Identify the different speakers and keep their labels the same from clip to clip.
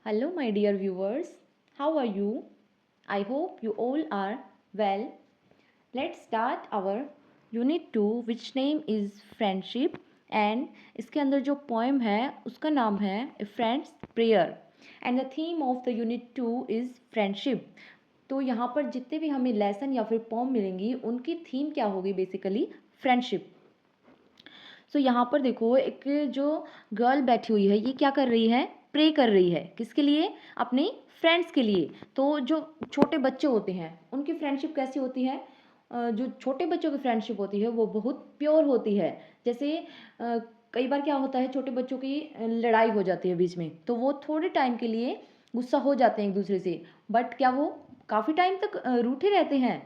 Speaker 1: Hello, my dear viewers. How are you? I hope you all are well. Let's start our Unit 2, which name is Friendship. And इसके अंदर जो poem है उसका नाम है A Friend's Prayer. And the theme of the Unit 2 is Friendship. तो यहाँ पर जितने भी हमें लेसन या फिर poem मिलेंगी उनकी थीम क्या होगी बेसिकली फ्रेंडशिप. सो यहाँ पर देखो एक जो गर्ल बैठी हुई है ये क्या कर रही है, प्रे कर रही है. किसके लिए? अपने फ्रेंड्स के लिए. तो जो छोटे बच्चे होते हैं उनकी फ्रेंडशिप कैसी होती है? जो छोटे बच्चों की फ्रेंडशिप होती है वो बहुत प्योर होती है. जैसे कई बार क्या होता है, छोटे बच्चों की लड़ाई हो जाती है बीच में, तो वो थोड़े टाइम के लिए गुस्सा हो जाते हैं एक दूसरे से, बट क्या वो काफ़ी टाइम तक रूठे रहते हैं?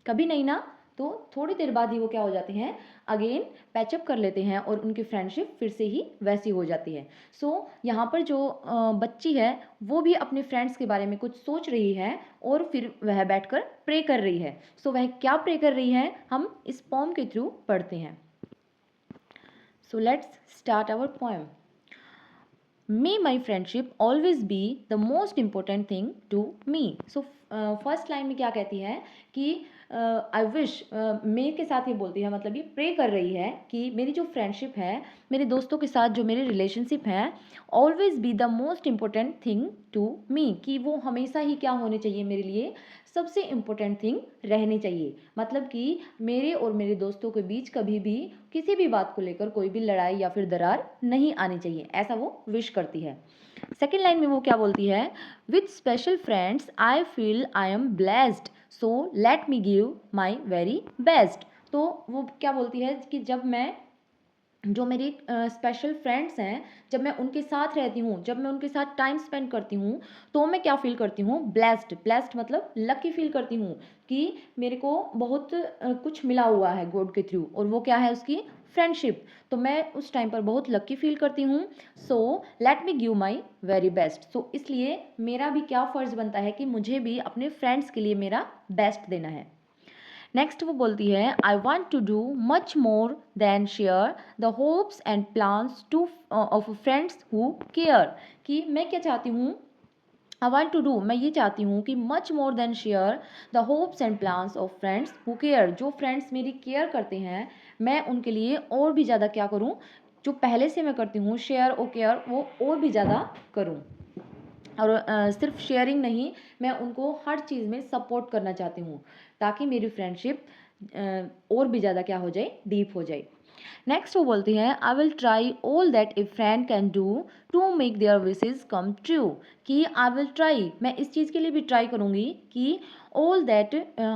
Speaker 1: कभी नहीं ना. तो थोड़ी देर बाद ही वो क्या हो जाते हैं, अगेन पैचअप कर लेते हैं और उनकी फ्रेंडशिप फिर से ही वैसी हो जाती है. सो यहाँ पर जो बच्ची है वो भी अपने फ्रेंड्स के बारे में कुछ सोच रही है और फिर वह बैठकर प्रे कर रही है. सो वह क्या प्रे कर रही है हम इस पोम के थ्रू पढ़ते हैं. So let's start our poem. May my friendship always be the most important thing to me. So first line में क्या कहती है कि आई विश, मे के साथ ये बोलती है, मतलब ये प्रे कर रही है कि मेरी जो फ्रेंडशिप है, मेरे दोस्तों के साथ जो मेरी रिलेशनशिप है, always be the most important thing to me, कि वो हमेशा ही क्या होने चाहिए मेरे लिए, सबसे इम्पोर्टेंट थिंग रहनी चाहिए. मतलब कि मेरे और मेरे दोस्तों के बीच कभी भी किसी भी बात को लेकर कोई भी लड़ाई या फिर दरार नहीं आनी चाहिए, ऐसा वो विश करती है. सेकेंड लाइन में वो क्या बोलती है, with special friends I feel I am blessed, so let me give my very best. तो वो क्या बोलती है कि जब मैं, जो मेरे स्पेशल फ्रेंड्स हैं, जब मैं उनके साथ रहती हूँ, जब मैं उनके साथ टाइम स्पेंड करती हूँ, तो मैं क्या फील करती हूँ, ब्लेस्ड. ब्लेस्ड मतलब लकी फील करती हूँ कि मेरे को बहुत कुछ मिला हुआ है गॉड के थ्रू, और वो क्या है, उसकी फ्रेंडशिप. तो मैं उस टाइम पर बहुत लकी फील करती हूँ. So let me give my very best. So इसलिए मेरा भी क्या फ़र्ज़ बनता है कि मुझे भी अपने फ्रेंड्स के लिए मेरा बेस्ट देना है. नेक्स्ट वो बोलती है, I want to do much more than share the hopes and plans to of friends who care. कि मैं क्या चाहती हूँ, आई वॉन्ट टू डू, मैं ये चाहती हूँ कि much more than share the hopes and plans of friends who care. जो फ्रेंड्स मेरी केयर करते हैं, मैं उनके लिए और भी ज़्यादा क्या करूँ, जो पहले से मैं करती हूँ शेयर और केयर, वो और भी ज़्यादा करूँ. और सिर्फ शेयरिंग नहीं, मैं उनको हर चीज़ में सपोर्ट करना चाहती हूँ ताकि मेरी फ्रेंडशिप और भी ज़्यादा क्या हो जाए, डीप हो जाए. नेक्स्ट वो बोलती हैं, I will try all that a friend can do to make their wishes come true. कि आई विल ट्राई, मैं इस चीज़ के लिए भी ट्राई करूँगी कि all that,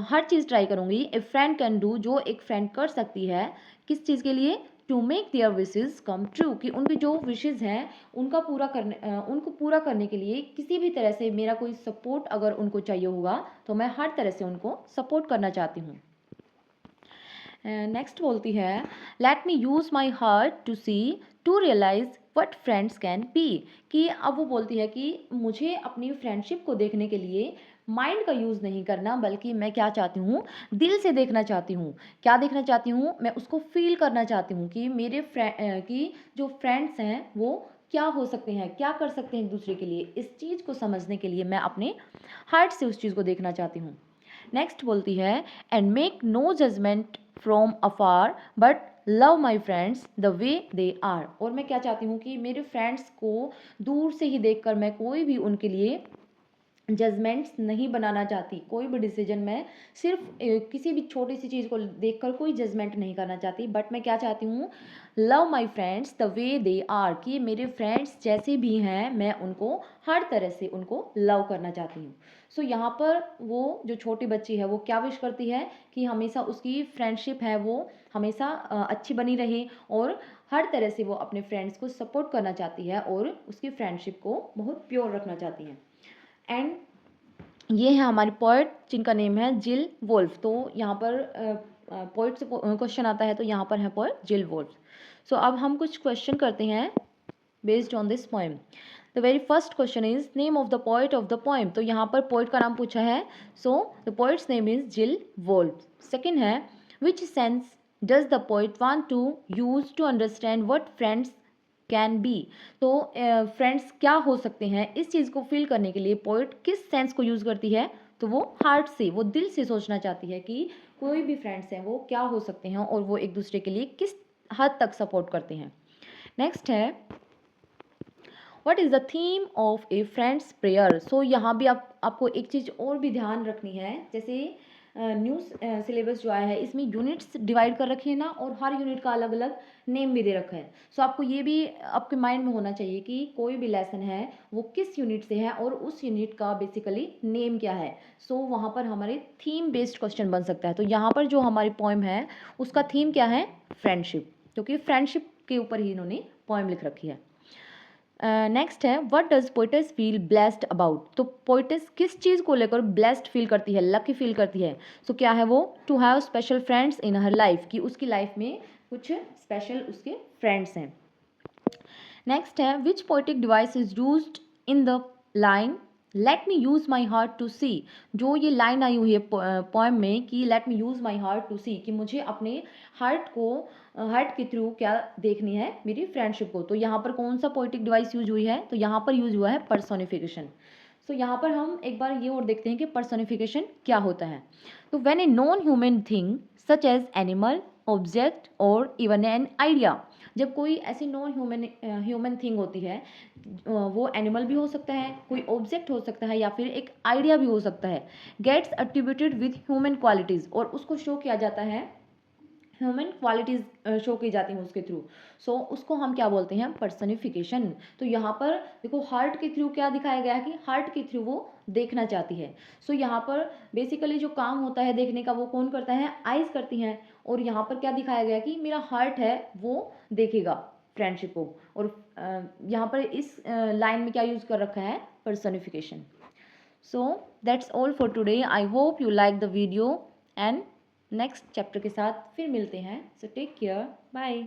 Speaker 1: her cheese try करूँगी, ए फ्रेंड कैन डू, जो एक फ्रेंड कर सकती है, किस चीज़ के लिए, to make their wishes come true, कि उनकी जो विशेज़ हैं उनको पूरा करने के लिए किसी भी तरह से मेरा कोई सपोर्ट अगर उनको चाहिए होगा तो मैं हर तरह से उनको सपोर्ट करना चाहती हूँ. नेक्स्ट बोलती है, let me use my heart to see to realise what friends can be. कि अब वो बोलती है कि मुझे अपनी फ्रेंडशिप को देखने के लिए माइंड का यूज़ नहीं करना, बल्कि मैं क्या चाहती हूँ, दिल से देखना चाहती हूँ. क्या देखना चाहती हूँ, मैं उसको फील करना चाहती हूँ कि मेरे कि जो फ्रेंड्स हैं वो क्या हो सकते हैं, क्या कर सकते हैं एक दूसरे के लिए. इस चीज़ को समझने के लिए मैं अपने हार्ट से उस चीज़ को देखना चाहती हूँ. नेक्स्ट बोलती है, and make no judgement from afar but love my friends the way they are. और मैं क्या चाहती हूँ कि मेरे फ्रेंड्स को दूर से ही देखकर मैं कोई भी उनके लिए जजमेंट्स नहीं बनाना चाहती. कोई भी डिसीजन मैं सिर्फ किसी भी छोटी सी चीज़ को देखकर कोई जजमेंट नहीं करना चाहती, बट मैं क्या चाहती हूँ, love my friends the way they are, कि मेरे फ्रेंड्स जैसे भी हैं मैं उनको हर तरह से उनको लव करना चाहती हूँ. सो यहाँ पर वो जो छोटी बच्ची है वो क्या विश करती है कि हमेशा उसकी फ्रेंडशिप है वो हमेशा अच्छी बनी रहे, और हर तरह से वो अपने फ्रेंड्स को सपोर्ट करना चाहती है और उसकी फ्रेंडशिप को बहुत प्योर रखना चाहती हैं. एंड ये है हमारी पोइट जिनका नेम है जिल वोल्फ. तो यहाँ पर पोइट से क्वेश्चन आता है, तो यहाँ पर है पोइट जिल वोल्फ. सो अब हम कुछ क्वेश्चन करते हैं based on this poem. The very first question is name of the poet of the poem. तो यहाँ पर पोइट का नाम पूछा है, so the poet's name is Jill Wolf. Second है, which sense does the poet want to use to understand what friends can be. तो friends क्या हो सकते हैं, इस चीज़ को फील करने के लिए पोइट किस सेंस को यूज़ करती है, तो वो हार्ट से, वो दिल से सोचना चाहती है कि कोई भी फ्रेंड्स हैं वो क्या हो सकते हैं और वो एक दूसरे के लिए किस हद तक सपोर्ट करते हैं। नेक्स्ट है what is the theme of a friend's prayer. So यहाँ भी आपको एक चीज़ और भी ध्यान रखनी है, जैसे न्यू सिलेबस जो आया है इसमें यूनिट्स डिवाइड कर रखी है ना, और हर यूनिट का अलग अलग नेम भी दे रखा है। सो आपको ये भी आपके माइंड में होना चाहिए कि कोई भी लेसन है वो किस यूनिट से है और उस यूनिट का बेसिकली नेम क्या है। सो वहाँ पर हमारे थीम बेस्ड क्वेश्चन बन सकता है। तो यहाँ पर जो हमारी पोएम है उसका थीम क्या है, फ्रेंडशिप, क्योंकि फ्रेंडशिप के ऊपर ही इन्होंने पोएम लिख रखी है। नेक्स्ट है what does poet's feel blessed about. तो पोइटस किस चीज़ को लेकर ब्लेस्ड फील करती है, लकी फील करती है। सो क्या है वो, to have special friends in her life, कि उसकी लाइफ में कुछ स्पेशल उसके फ्रेंड्स हैं। नेक्स्ट है which poetic device is used in the line let me use my heart to see. जो ये लाइन आई हुई है पोएम में कि let me use my heart to see, कि मुझे अपने हार्ट के थ्रू क्या देखनी है, मेरी फ्रेंडशिप को। तो यहाँ पर कौन सा पोइटिक डिवाइस यूज हुई है, तो यहाँ पर यूज हुआ है पर्सोनिफिकेशन। सो यहाँ पर हम एक बार ये और देखते हैं कि पर्सोनिफिकेशन क्या होता है। तो when a non human thing such as animal, object और इवन एन आइडिया, जब कोई ऐसी नॉन ह्यूमन थिंग होती है, वो एनिमल भी हो सकता है, कोई ऑब्जेक्ट हो सकता है, या फिर एक आइडिया भी हो सकता है, गेट्स अट्रीब्यूटेड विथ ह्यूमन क्वालिटीज़, और उसको शो किया जाता है, ह्यूमन क्वालिटीज़ शो की जाती हैं उसके थ्रू। सो उसको हम क्या बोलते हैं, पर्सनिफिकेशन। तो यहाँ पर देखो हार्ट के थ्रू क्या दिखाया गया है कि हार्ट के थ्रू वो देखना चाहती है। सो यहाँ पर बेसिकली जो काम होता है देखने का वो कौन करता है, आइज़ करती हैं। और यहाँ पर क्या दिखाया गया कि मेरा हार्ट है वो देखेगा फ्रेंडशिप को। और यहाँ पर इस लाइन में क्या यूज़ कर रखा है, personification. So that's all for today. I hope you like the video and next chapter के साथ फिर मिलते हैं। So take care, bye.